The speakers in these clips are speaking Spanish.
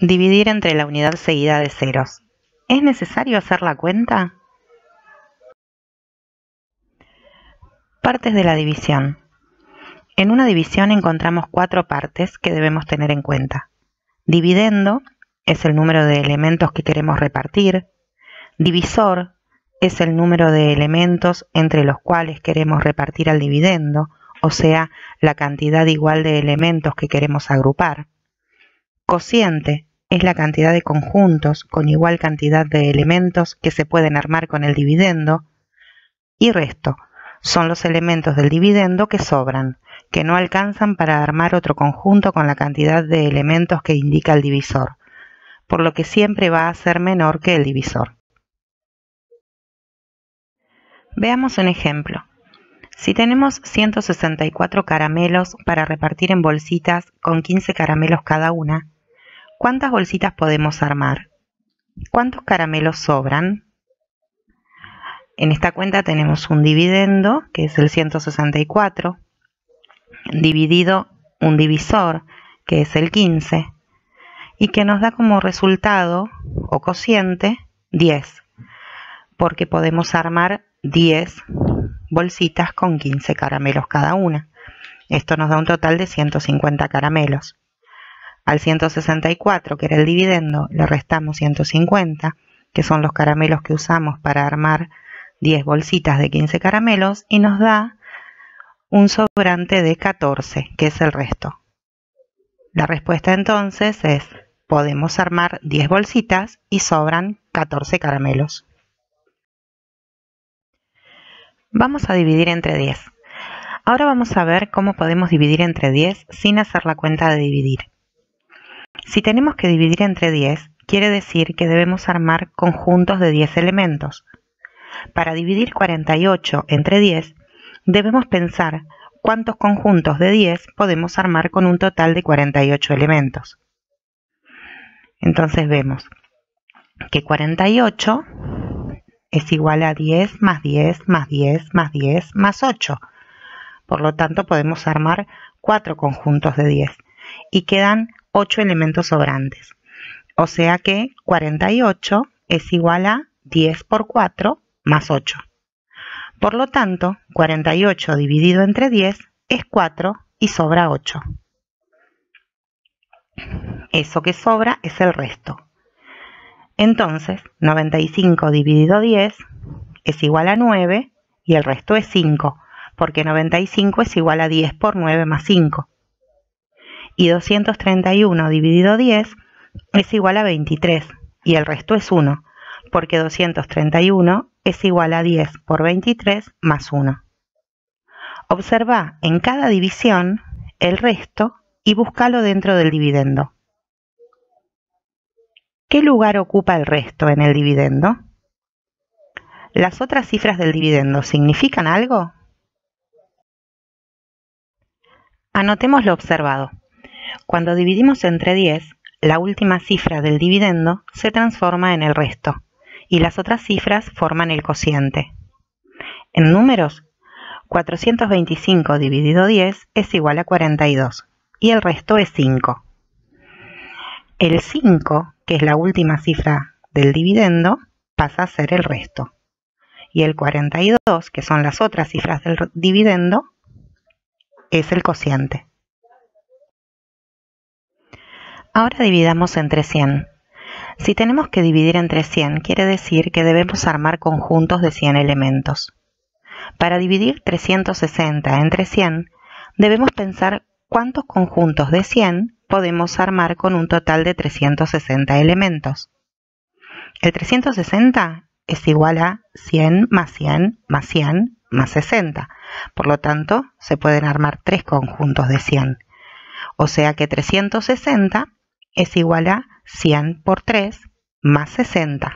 Dividir entre la unidad seguida de ceros. ¿Es necesario hacer la cuenta? Partes de la división. En una división encontramos 4 partes que debemos tener en cuenta. Dividendo es el número de elementos que queremos repartir. Divisor es el número de elementos entre los cuales queremos repartir al dividendo, o sea, la cantidad igual de elementos que queremos agrupar. Cociente es la cantidad de conjuntos con igual cantidad de elementos que se pueden armar con el dividendo. Y resto son los elementos del dividendo que sobran, que no alcanzan para armar otro conjunto con la cantidad de elementos que indica el divisor, por lo que siempre va a ser menor que el divisor. Veamos un ejemplo. Si tenemos 164 caramelos para repartir en bolsitas con 15 caramelos cada una, ¿cuántas bolsitas podemos armar? ¿Cuántos caramelos sobran? En esta cuenta tenemos un dividendo, que es el 164, dividido un divisor, que es el 15, y que nos da como resultado o cociente 10, porque podemos armar 10 bolsitas con 15 caramelos cada una. Esto nos da un total de 150 caramelos. Al 164, que era el dividendo, le restamos 150, que son los caramelos que usamos para armar 10 bolsitas de 15 caramelos, y nos da un sobrante de 14, que es el resto. La respuesta entonces es: podemos armar 10 bolsitas y sobran 14 caramelos. Vamos a dividir entre 10. Ahora vamos a ver cómo podemos dividir entre 10 sin hacer la cuenta de dividir. Si tenemos que dividir entre 10, quiere decir que debemos armar conjuntos de 10 elementos. Para dividir 48 entre 10, debemos pensar cuántos conjuntos de 10 podemos armar con un total de 48 elementos. Entonces vemos que 48 es igual a 10 más 10 más 10 más 10 más 8. Por lo tanto, podemos armar 4 conjuntos de 10 y quedan 8 elementos sobrantes. O sea que 48 es igual a 10 por 4 más 8. Por lo tanto, 48 dividido entre 10 es 4 y sobra 8. Eso que sobra es el resto. Entonces, 95 dividido 10 es igual a 9 y el resto es 5, porque 95 es igual a 10 por 9 más 5. Y 231 dividido 10 es igual a 23 y el resto es 1, porque 231 es igual a 10 por 23 más 1. Observa en cada división el resto y búscalo dentro del dividendo. ¿Qué lugar ocupa el resto en el dividendo? ¿Las otras cifras del dividendo significan algo? Anotemos lo observado. Cuando dividimos entre 10, la última cifra del dividendo se transforma en el resto y las otras cifras forman el cociente. En números, 425 dividido 10 es igual a 42 y el resto es 5. El 5, que es la última cifra del dividendo, pasa a ser el resto. Y el 42, que son las otras cifras del dividendo, es el cociente. Ahora dividamos entre 100. Si tenemos que dividir entre 100, quiere decir que debemos armar conjuntos de 100 elementos. Para dividir 360 entre 100, debemos pensar cuántos conjuntos de 100 podemos armar con un total de 360 elementos. El 360 es igual a 100 más 100 más 100 más 60. Por lo tanto, se pueden armar 3 conjuntos de 100. O sea que 360 es igual a 100 por 3 más 60.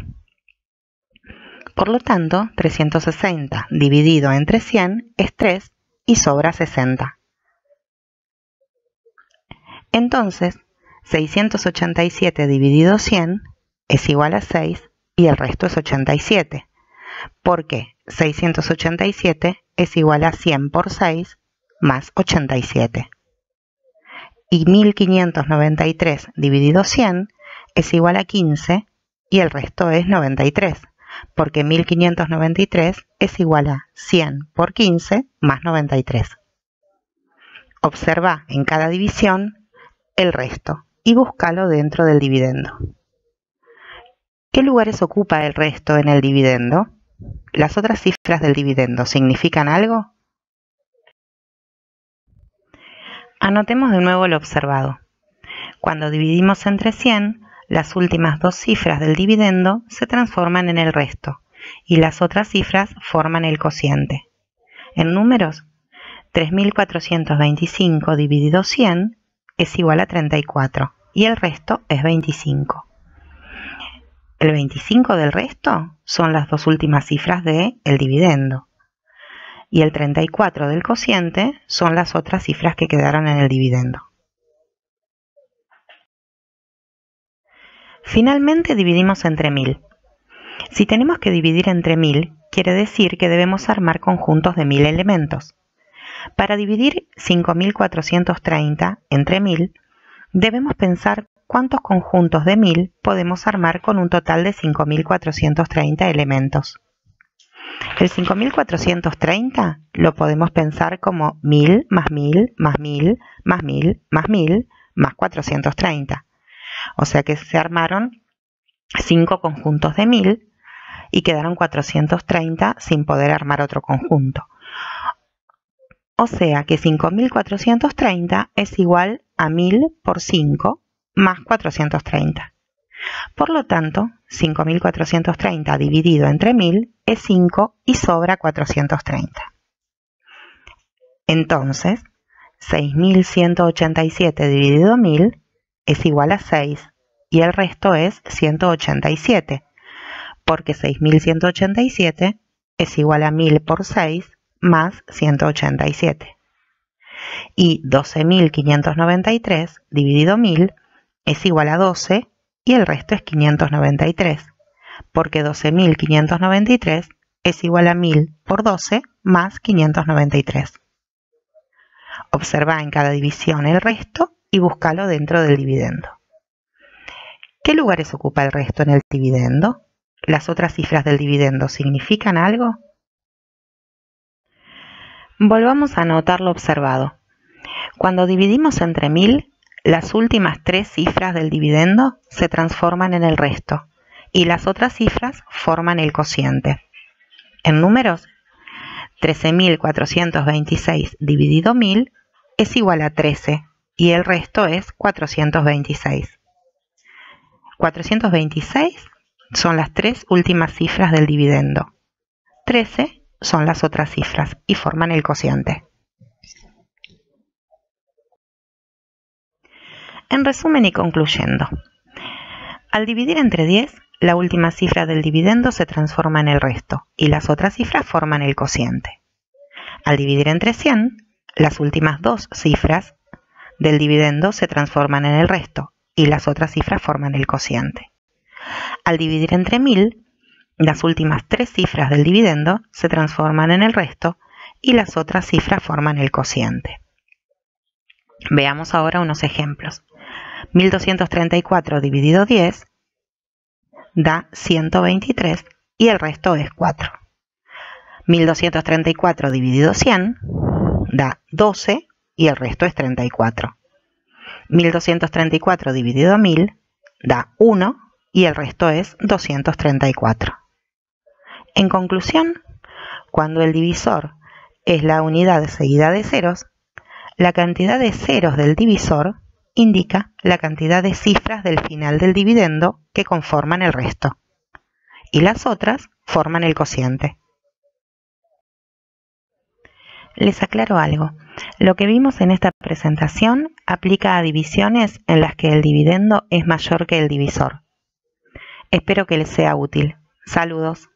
Por lo tanto, 360 dividido entre 100 es 3 y sobra 60. Entonces, 687 dividido 100 es igual a 6 y el resto es 87, porque 687 es igual a 100 por 6 más 87. Y 1593 dividido 100 es igual a 15 y el resto es 93, porque 1593 es igual a 100 por 15 más 93. Observa en cada división el resto y búscalo dentro del dividendo. ¿Qué lugares ocupa el resto en el dividendo? ¿Las otras cifras del dividendo significan algo? Anotemos de nuevo lo observado. Cuando dividimos entre 100, las últimas dos cifras del dividendo se transforman en el resto y las otras cifras forman el cociente. En números, 3.425 dividido 100 es igual a 34 y el resto es 25. El 25 del resto son las dos últimas cifras del dividendo y el 34 del cociente son las otras cifras que quedaron en el dividendo. Finalmente dividimos entre 1000. Si tenemos que dividir entre 1000, quiere decir que debemos armar conjuntos de 1000 elementos. Para dividir 5430 entre 1000, debemos pensar cuántos conjuntos de 1000 podemos armar con un total de 5430 elementos. El 5430 lo podemos pensar como 1000 más 1000 más 1000 más 1000 más 1000 más 430. O sea que se armaron 5 conjuntos de 1000 y quedaron 430 sin poder armar otro conjunto. O sea que 5430 es igual a 1000 por 5 más 430. Por lo tanto, 5430 dividido entre 1000 es 5 y sobra 430. Entonces, 6187 dividido 1000 es igual a 6 y el resto es 187, porque 6187 es igual a 1000 por 6 más 187. Y 12.593 dividido 1000 es igual a 12 y el resto es 593, porque 12.593 es igual a 1000 por 12 más 593. Observa en cada división el resto y búscalo dentro del dividendo. ¿Qué lugares ocupa el resto en el dividendo? ¿Las otras cifras del dividendo significan algo? Volvamos a anotar lo observado. Cuando dividimos entre 1000, las últimas tres cifras del dividendo se transforman en el resto y las otras cifras forman el cociente. En números, 13.426 dividido 1000 es igual a 13 y el resto es 426. 426 son las tres últimas cifras del dividendo. 13 son las otras cifras y forman el cociente. En resumen y concluyendo, al dividir entre 10, la última cifra del dividendo se transforma en el resto y las otras cifras forman el cociente. Al dividir entre 100, las últimas dos cifras del dividendo se transforman en el resto y las otras cifras forman el cociente. Al dividir entre 1000, las últimas tres cifras del dividendo se transforman en el resto y las otras cifras forman el cociente. Veamos ahora unos ejemplos. 1234 dividido 10 da 123 y el resto es 4. 1234 dividido 100 da 12 y el resto es 34. 1234 dividido 1000 da 1 y el resto es 234. En conclusión, cuando el divisor es la unidad seguida de ceros, la cantidad de ceros del divisor indica la cantidad de cifras del final del dividendo que conforman el resto, y las otras forman el cociente. Les aclaro algo. Lo que vimos en esta presentación aplica a divisiones en las que el dividendo es mayor que el divisor. Espero que les sea útil. Saludos.